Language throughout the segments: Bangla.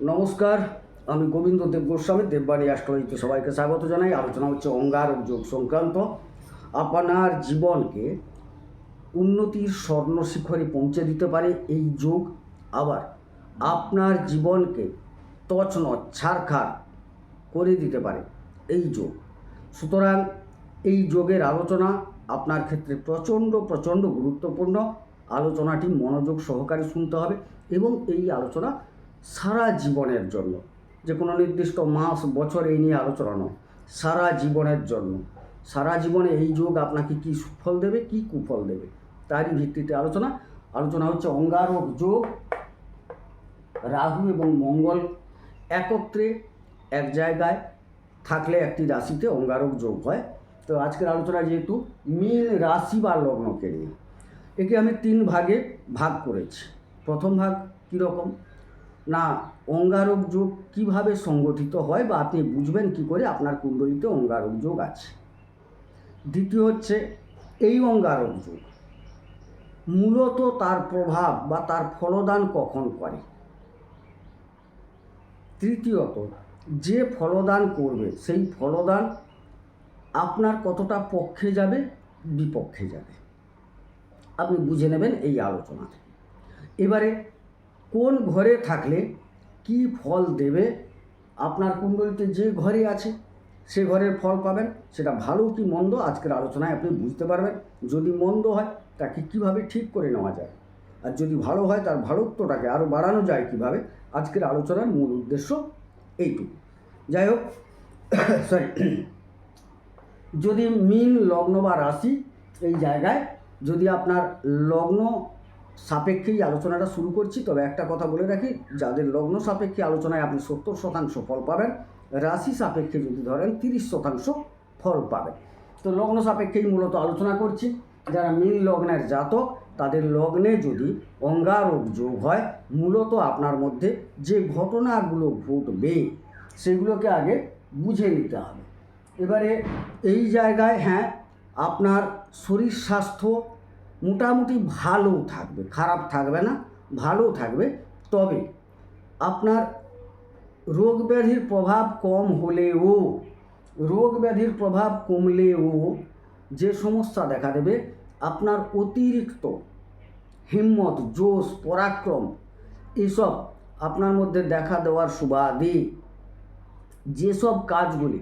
নমস্কার, আমি গোবিন্দ দেব গোস্বামী দেববাণী অ্যাস্ট্রোলজিতে সবাইকে স্বাগত জানাই। আলোচনা হচ্ছে অঙ্গারক যোগ সংক্রান্ত। আপনার জীবনকে উন্নতির স্বর্ণ শিখরে পৌঁছে দিতে পারে এই যোগ, আবার আপনার জীবনকে তছনছ ছাড়খাড় করে দিতে পারে এই যোগ। সুতরাং এই যোগের আলোচনা আপনার ক্ষেত্রে প্রচণ্ড গুরুত্বপূর্ণ। আলোচনাটি মনোযোগ সহকারে শুনতে হবে এবং এই আলোচনা সারা জীবনের জন্য, যে কোনো নির্দিষ্ট মাস বছর এই নিয়ে আলোচনা নয়, সারা জীবনের জন্য। সারা জীবনে এই যোগ আপনাকে কী সুফল দেবে, কী কুফল দেবে, তারই ভিত্তিতে আলোচনা হচ্ছে অঙ্গারক যোগ। রাহু এবং মঙ্গল একত্রে এক জায়গায় থাকলে একটি রাশিতে অঙ্গারক যোগ হয়। তো আজকের আলোচনা যেহেতু মীন রাশি বা লগ্নকে নিয়ে, একে আমি 3 ভাগে ভাগ করেছি। প্রথম ভাগ কীরকম না, অঙ্গারক যোগ কীভাবে সংগঠিত হয় বা আপনি বুঝবেন কী করে আপনার কুণ্ডলিতে অঙ্গারক যোগ আছে। দ্বিতীয় হচ্ছে এই অঙ্গারক যোগ মূলত তার প্রভাব বা তার ফলদান কখন করে। তৃতীয়ত যে ফলদান করবে সেই ফলদান আপনার কতটা পক্ষে যাবে, বিপক্ষে যাবে, আপনি বুঝে নেবেন এই আলোচনা থেকে। এবারে কোন ঘরে থাকলে কি ফল দেবে, আপনার কুণ্ডলিতে যে ঘরে আছে সে ঘরের ফল পাবেন। সেটা ভালো কি মন্দ আজকের আলোচনায় আপনি বুঝতে পারবেন। যদি মন্দ হয় তাকে কিভাবে ঠিক করে নেওয়া যায়, আর যদি ভালো হয় তার ভালোত্বটাকে আরও বাড়ানো যায় কিভাবে, আজকের আলোচনার মূল উদ্দেশ্য এইটুকু। যাই হোক, যদি মীন লগ্ন বা রাশি এই জায়গায়, যদি আপনার লগ্ন সাপেক্ষেই আলোচনাটা শুরু করছি, তবে একটা কথা বলে রাখি, যাদের লগ্ন সাপেক্ষে আলোচনায় আপনি 70% ফল পাবেন, রাশি সাপেক্ষে যদি ধরেন 30% ফল পাবেন। তো লগ্ন সাপেক্ষেই মূলত আলোচনা করছি। যারা মীন লগ্নের জাতক, তাদের লগ্নে যদি অঙ্গারক যোগ হয়, মূলত আপনার মধ্যে যে ঘটনাগুলো ঘটবে সেগুলোকে আগে বুঝে নিতে হবে। এবারে এই জায়গায় হ্যাঁ, আপনার শরীর স্বাস্থ্য মোটামুটি ভালো থাকবে, খারাপ থাকবে না, ভালো থাকবে। তবে আপনার রোগ ব্যাধির প্রভাব কম হলেও, রোগ ব্যাধির প্রভাব কমলেও যে সমস্যা দেখা দেবে, আপনার অতিরিক্ত হিম্মত, জোশ, পরাক্রম এসব আপনার মধ্যে দেখা দেওয়ার সুবাদে যেসব কাজগুলি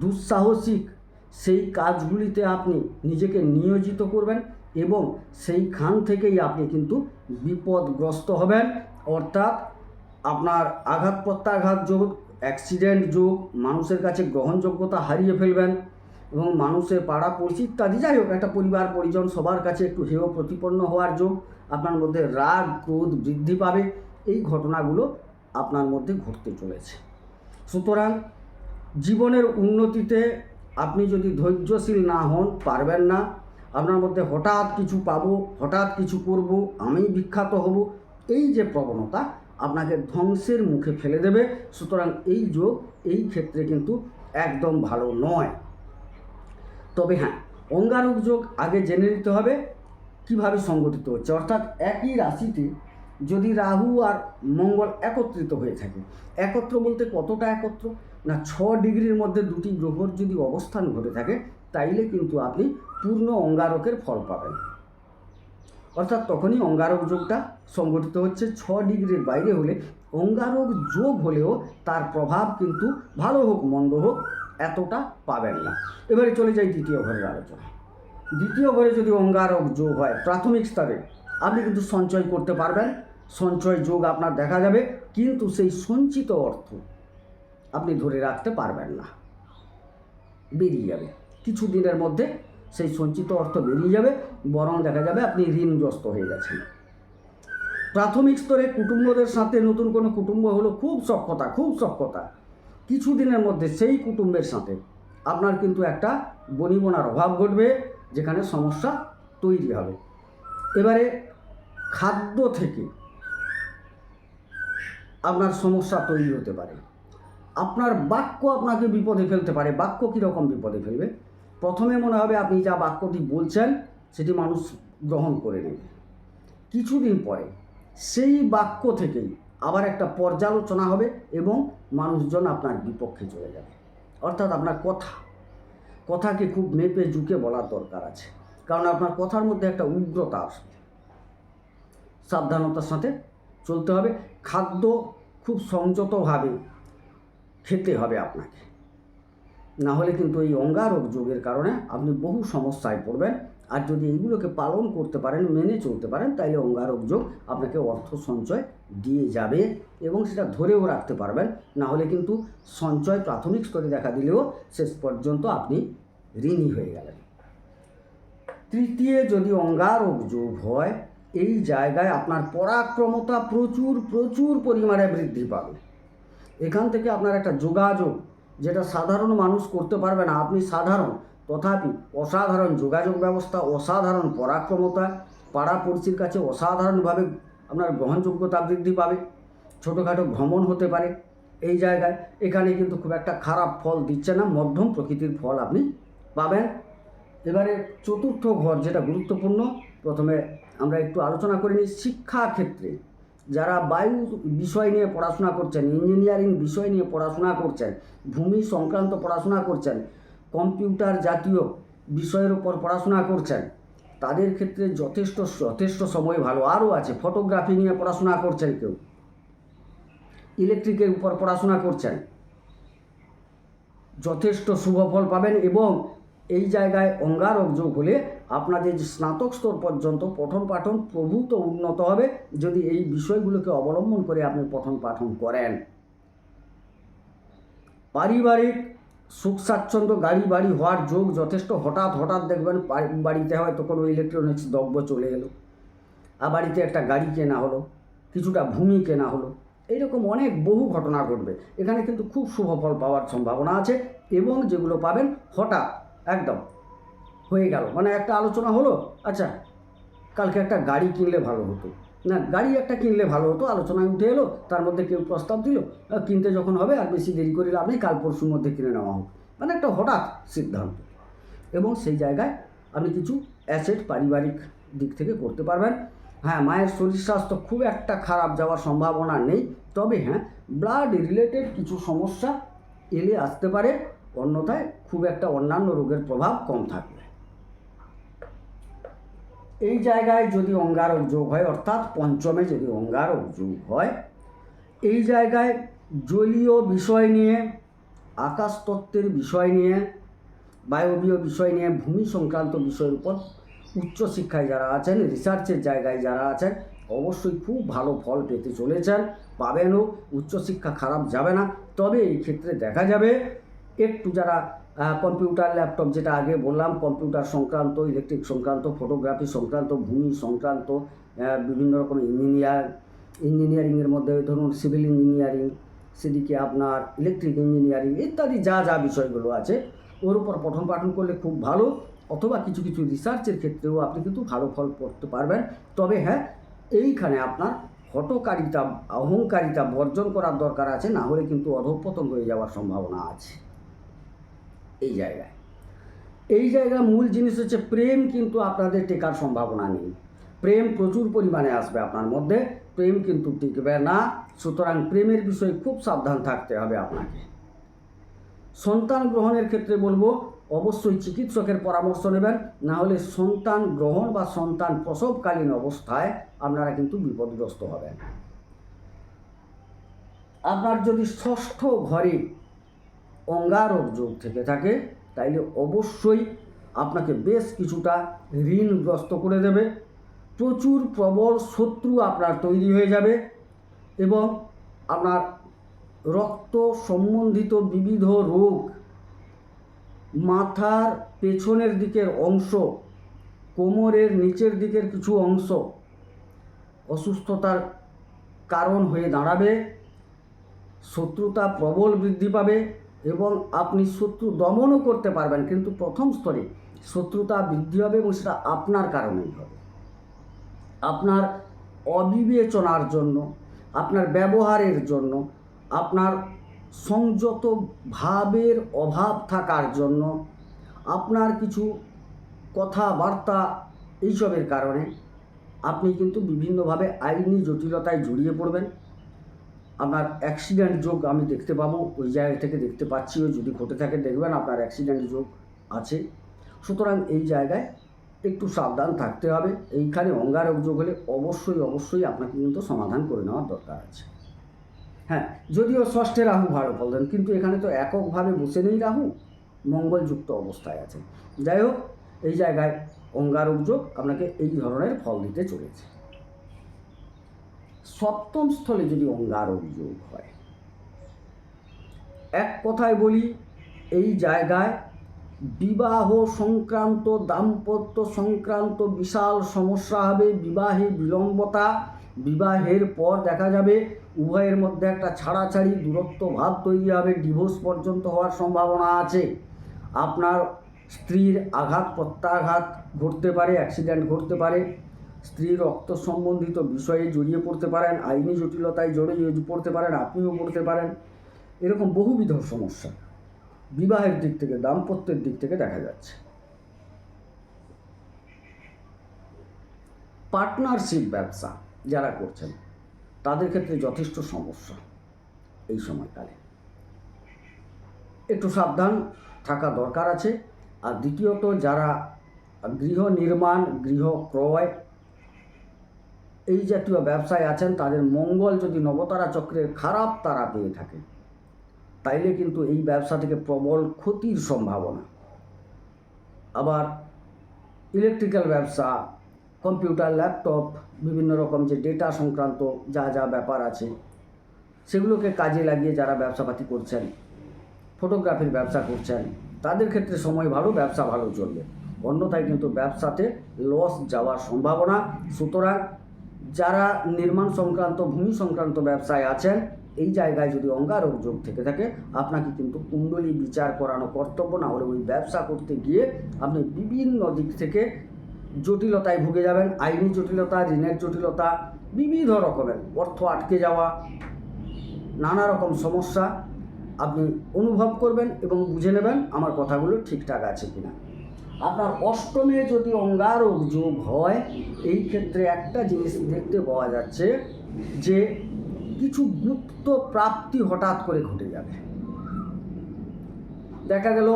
দুঃসাহসিক, সেই কাজগুলিতে আপনি নিজেকে নিয়োজিত করবেন এবং সেইখান থেকেই আপনি কিন্তু বিপদগ্রস্ত হবেন। অর্থাৎ আপনার আঘাত প্রত্যাঘাত যোগ, অ্যাক্সিডেন্ট যোগ, মানুষের কাছে গ্রহণযোগ্যতা হারিয়ে ফেলবেন এবং মানুষের পাড়া পড়শি ইত্যাদি, যাই হোক একটা পরিবার পরিজন সবার কাছে একটু হেয় প্রতিপন্ন হওয়ার যোগ, আপনার মধ্যে রাগ ক্রোধ বৃদ্ধি পাবে। এই ঘটনাগুলো আপনার মধ্যে ঘটতে চলেছে। সুতরাং জীবনের উন্নতিতে আপনি যদি ধৈর্যশীল না হন, পারবেন না। আপনার মধ্যে হঠাৎ কিছু পাবো, হঠাৎ কিছু করব, আমি বিখ্যাত হব, এই যে প্রবণতা আপনাকে ধ্বংসের মুখে ফেলে দেবে। সুতরাং এই যোগ এই ক্ষেত্রে কিন্তু একদম ভালো নয়। তবে হ্যাঁ, অঙ্গারক যোগ আগে জেনে নিতে হবে কিভাবে সংগঠিত হচ্ছে। অর্থাৎ একই রাশিতে যদি রাহু আর মঙ্গল একত্রিত হয়ে থাকে, একত্র বলতে কতটা একত্র না, 6 ডিগ্রির মধ্যে দুটি গ্রহর যদি অবস্থান ঘটে থাকে, তাইলে কিন্তু আপনি পূর্ণ অঙ্গারকের ফল পাবেন। অর্থাৎ তখনই অঙ্গারক যোগটা সংগঠিত হচ্ছে। 6 ডিগ্রির বাইরে হলে অঙ্গারক যোগ হলেও তার প্রভাব কিন্তু ভালো হোক মন্দ হোক এতটা পাবেন না। এবারে চলে যাই দ্বিতীয় ঘরের আলোচনা। দ্বিতীয় ঘরে যদি অঙ্গারক যোগ হয়, প্রাথমিক স্তরে আপনি কিন্তু সঞ্চয় করতে পারবেন, সঞ্চয় যোগ আপনার দেখা যাবে, কিন্তু সেই সঞ্চিত অর্থ আপনি ধরে রাখতে পারবেন না, বেরিয়ে যাবে কিছু দিনের মধ্যে। সেই সঞ্চিত অর্থ বেরিয়ে যাবে, বরং দেখা যাবে আপনি ঋণগ্রস্ত হয়ে গেছেন। প্রাথমিক স্তরে কুটুম্বদের সাথে নতুন কোনো কুটুম্ব হলো, খুব সখ্যতা, কিছু দিনের মধ্যে সেই কুটুম্বের সাথে আপনার কিন্তু একটা বনিবনার অভাব ঘটবে, যেখানে সমস্যা তৈরি হবে। এবারে খাদ্য থেকে আপনার সমস্যা তৈরি হতে পারে। আপনার বাক্য আপনাকে বিপদে ফেলতে পারে। বাক্য কীরকম বিপদে ফেলবে? প্রথমে মনে হবে আপনি যা বাক্যটি বলছেন সেটি মানুষ গ্রহণ করে নেবে, কিছুদিন পরে সেই বাক্য থেকেই আবার একটা পর্যালোচনা হবে এবং মানুষজন আপনার বিপক্ষে চলে যাবে। অর্থাৎ আপনার কথাকে খুব মেপে ঝুঁকে বলার দরকার আছে, কারণ আপনার কথার মধ্যে একটা উগ্রতা আসবে। সাবধানতার সাথে চলতে হবে। খাদ্য খুব সংযতভাবে খেতে হবে আপনাকে, না হলে কিন্তু এই অঙ্গারক যোগের কারণে আপনি বহু সমস্যায় পড়বেন। আর যদি এইগুলোকে পালন করতে পারেন, মেনে চলতে পারেন, তাহলে অঙ্গারক যোগ আপনাকে অর্থ সঞ্চয় দিয়ে যাবে এবং সেটা ধরেও রাখতে পারবেন। না হলে কিন্তু সঞ্চয় প্রাথমিক স্তরে দেখা দিলেও শেষ পর্যন্ত আপনি ঋণী হয়ে গেলেন। তৃতীয়, যদি অঙ্গারক যোগ হয়, এই জায়গায় আপনার পরাক্রমতা প্রচুর পরিমাণে বৃদ্ধি পাবে। এখান থেকে আপনার একটা যোগাযোগ, যেটা সাধারণ মানুষ করতে পারবে না, আপনি সাধারণ তথাপি অসাধারণ যোগাযোগ ব্যবস্থা, অসাধারণ পরাক্রমতা, পাড়াপড়শির কাছে অসাধারণভাবে আপনার গ্রহণযোগ্যতা বৃদ্ধি পাবে। ছোটোখাটো ভ্রমণ হতে পারে এই জায়গায়। এখানে কিন্তু খুব একটা খারাপ ফল দিচ্ছে না, মধ্যম প্রকৃতির ফল আপনি পাবেন। এবারে চতুর্থ ঘর, যেটা গুরুত্বপূর্ণ, প্রথমে আমরা একটু আলোচনা করে নিই। শিক্ষাক্ষেত্রে যারা বায়ু বিষয় নিয়ে পড়াশোনা করছেন, ইঞ্জিনিয়ারিং বিষয় নিয়ে পড়াশোনা করছেন, ভূমি সংক্রান্ত পড়াশোনা করছেন, কম্পিউটার জাতীয় বিষয়ের উপর পড়াশোনা করছেন, তাদের ক্ষেত্রে যথেষ্ট সময় ভালো। আরও আছে, ফটোগ্রাফি নিয়ে পড়াশোনা করছেন, কেউ ইলেকট্রিকের উপর পড়াশোনা করছেন, যথেষ্ট শুভ ফল পাবেন। এবং এই জায়গায় অঙ্গারক যোগ হলে আপনাদের যে স্নাতক স্তর পর্যন্ত পঠন পাঠন প্রভূত উন্নত হবে, যদি এই বিষয়গুলোকে অবলম্বন করে আপনি পঠন পাঠন করেন। পারিবারিক সুখ স্বাচ্ছন্দ্য, গাড়ি বাড়ি হওয়ার যোগ যথেষ্ট। হঠাৎ দেখবেন বাড়িতে হয়তো কোনো ইলেকট্রনিক্স দ্রব্য চলে এলো, আর বাড়িতে একটা গাড়ি কেনা হলো, কিছুটা ভূমি কেনা হলো, এইরকম বহু ঘটনা ঘটবে। এখানে কিন্তু খুব শুভ ফল পাওয়ার সম্ভাবনা আছে। এবং যেগুলো পাবেন হঠাৎ একদম হয়ে গেল, মানে একটা আলোচনা হলো, আচ্ছা কালকে একটা গাড়ি কিনলে ভালো হতো, না গাড়ি একটা কিনলে ভালো হতো, আলোচনায় উঠে এলো, তার মধ্যে কেউ প্রস্তাব দিল, কিনতে যখন হবে আর বেশি দেরি করে লাভ নেই, কাল পরশুর মধ্যে কিনে নেওয়া হোক, মানে একটা হঠাৎ সিদ্ধান্ত। এবং সেই জায়গায় আপনি কিছু অ্যাসেট পারিবারিক দিক থেকে করতে পারবেন। হ্যাঁ, মায়ের শরীর স্বাস্থ্য খুব একটা খারাপ যাওয়ার সম্ভাবনা নেই, তবে হ্যাঁ ব্লাড রিলেটেড কিছু সমস্যা এলে আসতে পারে, অন্যথায় খুব একটা অন্যান্য রোগের প্রভাব কম থাকবে। এই জায়গায় যদি অঙ্গারক যোগ হয়, অর্থাৎ পঞ্চমে যদি অঙ্গারক যোগ হয়, এই জায়গায় জলীয় বিষয় নিয়ে, আকাশতত্ত্বের বিষয় নিয়ে, বায়বীয় বিষয় নিয়ে, ভূমি সংক্রান্ত বিষয়ের উপর উচ্চশিক্ষায় যারা আছেন, রিসার্চের জায়গায় যারা আছেন, অবশ্যই খুব ভালো ফল পেতে চলেছেন, পাবেনও। উচ্চশিক্ষা খারাপ যাবে না। তবে এই ক্ষেত্রে দেখা যাবে একটু যারা কম্পিউটার ল্যাপটপ, যেটা আগে বললাম, কম্পিউটার সংক্রান্ত, ইলেকট্রিক সংক্রান্ত, ফটোগ্রাফি সংক্রান্ত, ভূমি সংক্রান্ত, বিভিন্ন রকম ইঞ্জিনিয়ারিংয়ের মধ্যে ধরুন সিভিল ইঞ্জিনিয়ারিং, সেদিকে আপনার ইলেকট্রিক ইঞ্জিনিয়ারিং ইত্যাদি যা বিষয়গুলো আছে, ওর উপর পঠন পাঠন করলে খুব ভালো। অথবা কিছু রিসার্চের ক্ষেত্রেও আপনি কিন্তু ভালো ফল করতে পারবেন। তবে হ্যাঁ, এইখানে আপনার হঠকারিতা, অহংকারিতা বর্জন করার দরকার আছে, না হলে কিন্তু অধঃপতন হয়ে যাওয়ার সম্ভাবনা আছে। এই জায়গায় মূল জিনিস হচ্ছে প্রেম, কিন্তু আপনাদের টেকার সম্ভাবনা নেই। প্রেম প্রচুর পরিমাণে আসবে আপনার মধ্যে, প্রেম কিন্তু টিকবে না। সুতরাং প্রেমের বিষয়ে খুব সাবধান থাকতে হবে আপনাকে। সন্তান গ্রহণের ক্ষেত্রে বলবো, অবশ্যই চিকিৎসকের পরামর্শ নেবেন, না হলে সন্তান গ্রহণ বা সন্তান প্রসবকালীন অবস্থায় আপনারা কিন্তু বিপদগ্রস্ত হবেন। আপনার যদি ষষ্ঠ ঘরে অঙ্গারক যোগ থেকে থাকে, তাইলে অবশ্যই আপনাকে বেশ কিছুটা ঋণগ্রস্ত করে দেবে। প্রচুর প্রবল শত্রু আপনার তৈরি হয়ে যাবে এবং আপনার রক্ত সম্বন্ধিত বিবিধ রোগ, মাথার পেছনের দিকের অংশ, কোমরের নিচের দিকের কিছু অংশ অসুস্থতার কারণ হয়ে দাঁড়াবে। শত্রুতা প্রবল বৃদ্ধি পাবে এবং আপনি শত্রু দমনও করতে পারবেন, কিন্তু প্রথম স্তরে শত্রুতা বৃদ্ধি হবে এবং সেটা আপনার কারণেই হবে। আপনার অবিবেচনার জন্য, আপনার ব্যবহারের জন্য, আপনার সংযত ভাবের অভাব থাকার জন্য, আপনার কিছু কথাবার্তা এইসবের কারণে আপনি কিন্তু বিভিন্নভাবে আইনি জটিলতায় জড়িয়ে পড়বেন। আপনার অ্যাক্সিডেন্ট যোগ আমি দেখতে পাবো, ওই জায়গা থেকে দেখতে পাচ্ছিও, যদি ঘটে থাকে দেখবেন আপনার অ্যাক্সিডেন্ট যোগ আছে। সুতরাং এই জায়গায় একটু সাবধান থাকতে হবে। এইখানে অঙ্গারক যোগ হলে অবশ্যই আপনাকে কিন্তু সমাধান করে নেওয়ার দরকার আছে। হ্যাঁ, যদিও ষষ্ঠে রাহু ভালো ফল দেন, কিন্তু এখানে তো এককভাবে বসে নেই রাহু, মঙ্গলযুক্ত অবস্থায় আছে। যাই হোক, এই জায়গায় অঙ্গারক যোগ আপনাকে এই ধরনের ফল দিতে চলেছে। সপ্তম স্থলে যদি অঙ্গারক যোগ হয়, এক কথায় বলি, এই জায়গায় বিবাহ সংক্রান্ত, দাম্পত্য সংক্রান্ত বিশাল সমস্যা হবে। বিবাহে বিলম্বতা, বিবাহের পর দেখা যাবে উভয়ের মধ্যে একটা ছাড়াছাড়ি, দূরত্ব ভাব তৈরি হবে, ডিভোর্স পর্যন্ত হওয়ার সম্ভাবনা আছে। আপনার স্ত্রীর আঘাত প্রত্যাঘাত ঘটতে পারে, অ্যাক্সিডেন্ট ঘটতে পারে, স্ত্রীর রক্ত সম্বন্ধিত বিষয়ে জড়িয়ে পড়তে পারেন, আইনি জটিলতায় জড়িয়ে পড়তে পারেন, আপনিও পড়তে পারেন। এরকম বহুবিধ সমস্যা বিবাহের দিক থেকে, দাম্পত্যের দিক থেকে দেখা যাচ্ছে। পার্টনারশিপ ব্যবসা যারা করছেন তাদের ক্ষেত্রে যথেষ্ট সমস্যা এই সময়কালে, একটু সাবধান থাকা দরকার আছে। আর দ্বিতীয়ত, যারা গৃহ নির্মাণ, গৃহ ক্রয় এই জাতীয় ব্যবসায় আছেন, তাদের মঙ্গল যদি নবতারা চক্রের খারাপ তারা পেয়ে থাকে, তাইলে কিন্তু এই ব্যবসা থেকে প্রবল ক্ষতির সম্ভাবনা। আবার ইলেকট্রিক্যাল ব্যবসা, কম্পিউটার, ল্যাপটপ, বিভিন্ন রকম যে ডেটা সংক্রান্ত যা ব্যাপার আছে, সেগুলোকে কাজে লাগিয়ে যারা ব্যবসাপাতি করছেন, ফটোগ্রাফির ব্যবসা করছেন, তাদের ক্ষেত্রে সময় ভালো, ব্যবসা ভালো চলবে। অন্যথায় কিন্তু ব্যবসাতে লস যাওয়ার সম্ভাবনা। সুতরাং যারা নির্মাণ সংক্রান্ত, ভূমি সংক্রান্ত ব্যবসায় আছেন, এই জায়গায় যদি অঙ্গারক যোগ থেকে থাকে, আপনাকে কিন্তু কুণ্ডলী বিচার করানো কর্তব্য। না হলে ওই ব্যবসা করতে গিয়ে আপনি বিভিন্ন দিক থেকে জটিলতায় ভুগে যাবেন, আইনি জটিলতা, ঋণের জটিলতা, বিবিধ রকমের অর্থ আটকে যাওয়া, নানা রকম সমস্যা আপনি অনুভব করবেন এবং বুঝে নেবেন আমার কথাগুলো ঠিকঠাক আছে কিনা। আপনার অষ্টমে যদি অঙ্গারক যোগ হয়, এই ক্ষেত্রে একটা জিনিস দেখতে পাওয়া যাচ্ছে যে কিছু গুপ্ত প্রাপ্তি হঠাৎ করে ঘটে যাবে। দেখা গেল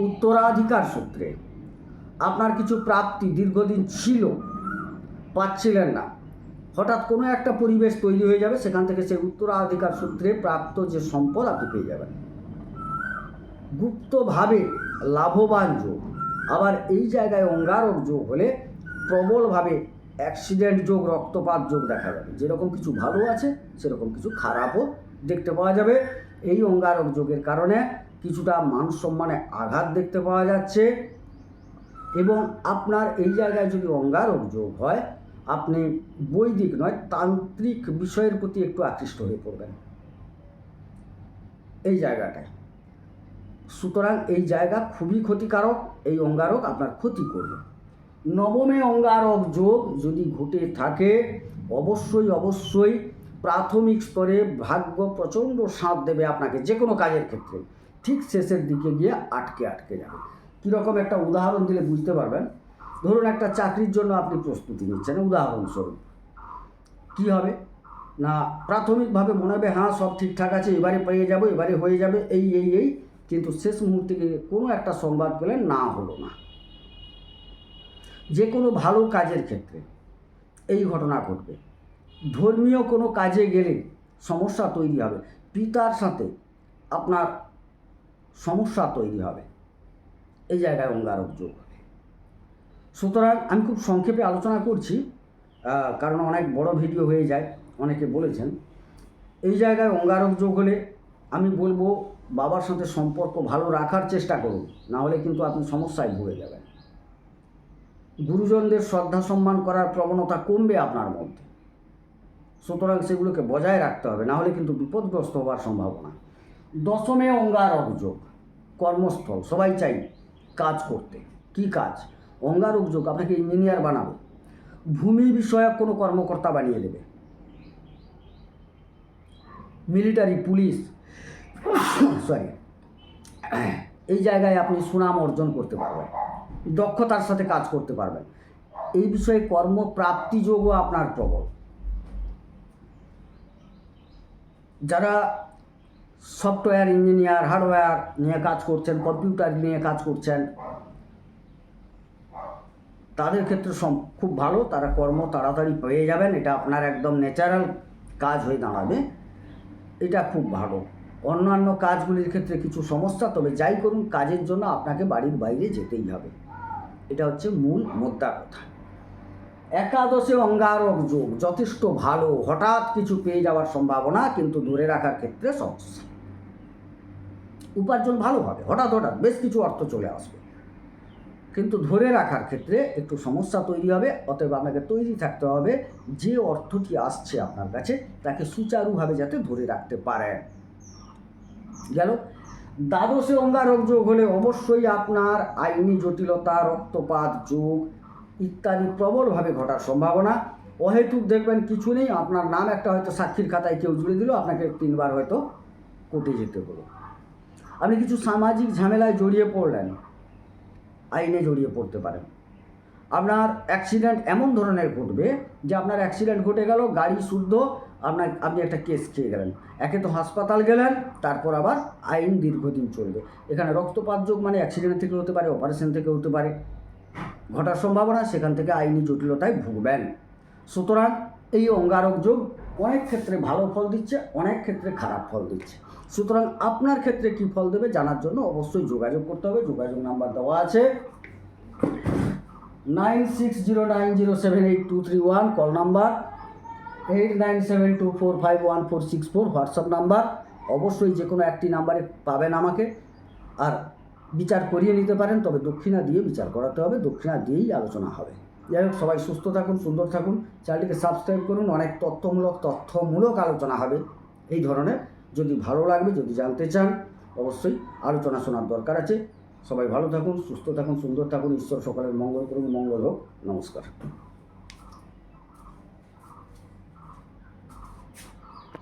উত্তরাধিকার সূত্রে আপনার কিছু প্রাপ্তি দীর্ঘদিন ছিল, পাচ্ছিলেন না, হঠাৎ কোনো একটা পরিবেশ তৈরি হয়ে যাবে, সেখান থেকে সেই উত্তরাধিকার সূত্রে প্রাপ্ত যে সম্পদ আপনি পেয়ে যাবেন। গুপ্তভাবে লাভবান যোগ। আবার এই জায়গায় অঙ্গারক যোগ হলে প্রবলভাবে অ্যাক্সিডেন্ট যোগ, রক্তপাত যোগ দেখা যাবে। যেরকম কিছু ভালো আছে, সেরকম কিছু খারাপও দেখতে পাওয়া যাবে। এই অঙ্গারক যোগের কারণে কিছুটা মান সম্মানে আঘাত দেখতে পাওয়া যাচ্ছে। এবং আপনার এই জায়গায় যদি অঙ্গারক যোগ হয়, আপনি বৈদিক নয়, তান্ত্রিক বিষয়ের প্রতি একটু আকৃষ্ট হয়ে পড়বেন এই জায়গাটায়। সুতরাং এই জায়গা খুবই ক্ষতিকারক, এই অঙ্গারক আপনার ক্ষতি করবে। নবমে অঙ্গারক যোগ যদি ঘটে থাকে, অবশ্যই প্রাথমিক স্তরে ভাগ্য প্রচণ্ড সাথ দেবে আপনাকে যে কোনো কাজের ক্ষেত্রে। ঠিক শেষের দিকে গিয়ে আটকে যাবে। কীরকম একটা উদাহরণ দিলে বুঝতে পারবেন। ধরুন একটা চাকরির জন্য আপনি প্রস্তুতি নিচ্ছেন, উদাহরণস্বরূপ কী হবে না, প্রাথমিকভাবে মনে হবে হ্যাঁ সব ঠিকঠাক আছে, এবারে পেয়ে যাব, এবারে হয়ে যাবে, এই কিন্তু শেষ মুহূর্তে গিয়ে কোনো একটা সংবাদ পেলেন, না হলো না। যে কোনো ভালো কাজের ক্ষেত্রে এই ঘটনা ঘটবে। ধর্মীয় কোনো কাজে গেলে সমস্যা তৈরি হবে, পিতার সাথে আপনার সমস্যা তৈরি হবে, এই জায়গায় অঙ্গারক যোগ হবে। সুতরাং আমি খুব সংক্ষেপে আলোচনা করছি, কারণ অনেক বড় ভিডিও হয়ে যায়, অনেকে বলেছেন। এই জায়গায় অঙ্গারক যোগ হলে আমি বলবো বাবার সাথে সম্পর্ক ভালো রাখার চেষ্টা করুন, না হলে কিন্তু আপনি সমস্যায় ভুগে যাবেন। গুরুজনদের শ্রদ্ধা সম্মান করার প্রবণতা কমবে আপনার মধ্যে, সুতরাং সেগুলোকে বজায় রাখতে হবে, না হলে কিন্তু বিপদগ্রস্ত হওয়ার সম্ভাবনা। দশমে অঙ্গারক যোগ, কর্মস্থল, সবাই চাই কাজ করতে। কি কাজ? অঙ্গারক যোগ আপনাকে ইঞ্জিনিয়ার বানাবে, ভূমি বিষয়ক কোনো কর্মকর্তা বানিয়ে দেবে, মিলিটারি, পুলিশ, এই জায়গায় আপনি সুনাম অর্জন করতে পারবেন, দক্ষতার সাথে কাজ করতে পারবেন। এই বিষয়ে কর্মপ্রাপ্তি যোগও আপনার প্রবল। যারা সফটওয়্যার ইঞ্জিনিয়ার, হার্ডওয়্যার নিয়ে কাজ করছেন, কম্পিউটার নিয়ে কাজ করছেন, তাদের ক্ষেত্রে খুব ভালো, তারা কর্ম তাড়াতাড়ি পেয়ে যাবেন। এটা আপনার একদম ন্যাচারাল কাজ হয়ে দাঁড়াবে, এটা খুব ভালো। অন্যান্য কাজগুলির ক্ষেত্রে কিছু সমস্যা, তবে যাই করুন কাজের জন্য আপনাকে বাড়ির বাইরে যেতেই হবে, এটা হচ্ছে মূল মোদ্দা কথা। একাদশে অঙ্গারক যোগ যথেষ্ট ভালো, হঠাৎ কিছু পেয়ে যাওয়ার সম্ভাবনা, কিন্তু ধরে রাখার ক্ষেত্রে সমস্যা। উপার্জন ভালো হবে, হঠাৎ হঠাৎ বেশ কিছু অর্থ চলে আসবে, কিন্তু ধরে রাখার ক্ষেত্রে একটু সমস্যা তৈরি হবে। অতএব আপনাকে তৈরি থাকতে হবে যে অর্থটি আসছে আপনার কাছে তাকে সুচারুভাবে যাতে ধরে রাখতে পারেন। গেল। দ্বাদশে অঙ্গারক যোগ হলে অবশ্যই আপনার আইনি জটিলতা, রক্তপাত যোগ ইত্যাদি প্রবলভাবে ঘটার সম্ভাবনা। অহেতুক দেখবেন কিছু নেই, আপনার নাম একটা হয়তো সাক্ষীর খাতায় কেউ জুড়ে দিল, আপনাকে 3 বার হয়তো কোর্টে যেতে হলো। আপনি কিছু সামাজিক ঝামেলায় জড়িয়ে পড়লেন, আইনে জড়িয়ে পড়তে পারেন। আপনার অ্যাক্সিডেন্ট এমন ধরনের ঘটবে যে আপনার অ্যাক্সিডেন্ট ঘটে গেল, গাড়ি শুদ্ধ, আপনি একটা কেস খেয়ে গেলেন, একে তো হাসপাতাল গেলেন, তারপর আবার আইন দীর্ঘদিন চলবে। এখানে রক্তপাত যোগ মানে অ্যাক্সিডেন্ট থেকে হতে পারে, অপারেশন থেকে হতে পারে, ঘটার সম্ভাবনা, সেখান থেকে আইনি জটিলতায় ভুগবেন। সুতরাং এই অঙ্গারক যোগ অনেক ক্ষেত্রে ভালো ফল দিচ্ছে, অনেক ক্ষেত্রে খারাপ ফল দিচ্ছে। সুতরাং আপনার ক্ষেত্রে কী ফল দেবে জানার জন্য অবশ্যই যোগাযোগ করতে হবে। যোগাযোগ নাম্বার দেওয়া আছে 9609078231, কল নাম্বার 8972451464, হোয়াটসঅ্যাপ নাম্বার। অবশ্যই যে কোনো একটি নাম্বারে পাবেন আমাকে, আর বিচার করিয়ে নিতে পারেন, তবে দক্ষিণা দিয়ে বিচার করাতে হবে, দক্ষিণা দিয়েই আলোচনা হবে। যাই হোক, সবাই সুস্থ থাকুন, সুন্দর থাকুন, চ্যানেলটিকে সাবস্ক্রাইব করুন, অনেক তথ্যমূলক আলোচনা হবে এই ধরনের। যদি ভালো লাগবে, যদি জানতে চান, অবশ্যই আলোচনা শোনার দরকার আছে। সবাই ভালো থাকুন, সুস্থ থাকুন, সুন্দর থাকুন, ঈশ্বর সকলের মঙ্গল করুন, মঙ্গল হোক। নমস্কার।